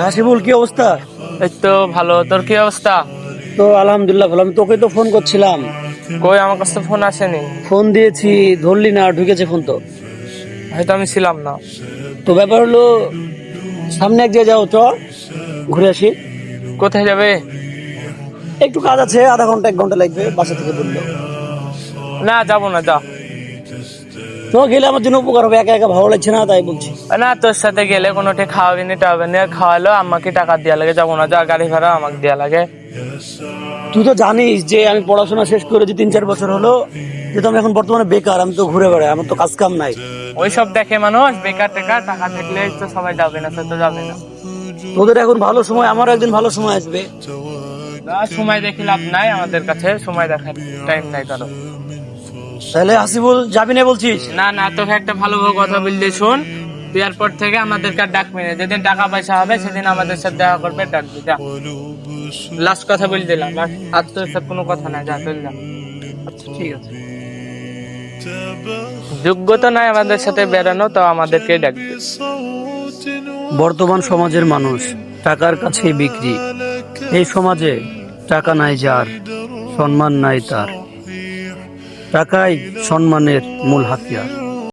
হাসিবুল, কি অবস্থা? এই তো ভালো। তোর কি অবস্থা? তো আলহামদুলিল্লাহ ভালো। আমি তোকে তো ফোন করছিলাম, কই, আমার কাছে ফোন আসেনি। ফোন দিয়েছি, ধরলি না, ঢুকেছে ফোন তো। হয়তো আমি ছিলাম না। তো ব্যাপার হলো, সামনে এক জায়গায় যাও, চ ঘুরে আসি। কোথায় যাবে? একটু কাজ আছে, আধা ঘন্টা 1 ঘন্টা লাগবে বাসা থেকে বললো। না, যাবো না, যা। তো গেলে আমার জন্য উপকার হবে, একা একা ভালো লাগছে না, তাই বলছি। না, তোর সাথে গেলে কোনোটি খাওয়াবি নি টাওয়াবি নি, আর খাওয়ালো আমাকে টাকা দেওয়া লাগে, যাবো না, যা। গাড়ি ভাড়া আমাকে দেওয়া লাগে। তুই তো জানিস যে আমি পড়াশোনা শেষ করেছি 3-4 বছর হলো, যেহেতু আমি এখন বর্তমানে বেকার, আমি তো ঘুরে বেড়াই, আমার তো কাজ কাম নাই। ওইসব দেখে মানুষ, বেকার টেকার, টাকা থাকলে তো সবাই যাবে না, সে তো যাবে না। তোদের এখন ভালো সময়, আমারও একদিন ভালো সময় আসবে। না, সময় দেখে লাভ নাই, আমাদের কাছে সময় দেখার টাইম নাই কারো। তাহলে হাসিবুল, যাবি না বলছিস? না না, তোকে একটা ভালো কথা বললে শোন। তুই এরপর থেকে আমাদেরকে আর ডাকবি না, যেদিন টাকা পয়সা হবে সেদিন আমাদের সাথে দেখা করবে, ডাকবি, যা। লাস্ট কথা বলে দিলাম, আর তোর সাথে কোনো কথা নাই, যা চল, যা। আচ্ছা, ঠিক আছে। যোগ্যতা নাই আমাদের সাথে বেড়ানো, তো আমাদেরকে ডাকবে। বর্তমান সমাজের মানুষ টাকার কাছে বিক্রি। এই সমাজে টাকা নাই যার, সম্মান নাই তার। টাকাই সম্মানের মূল হাতিয়ার।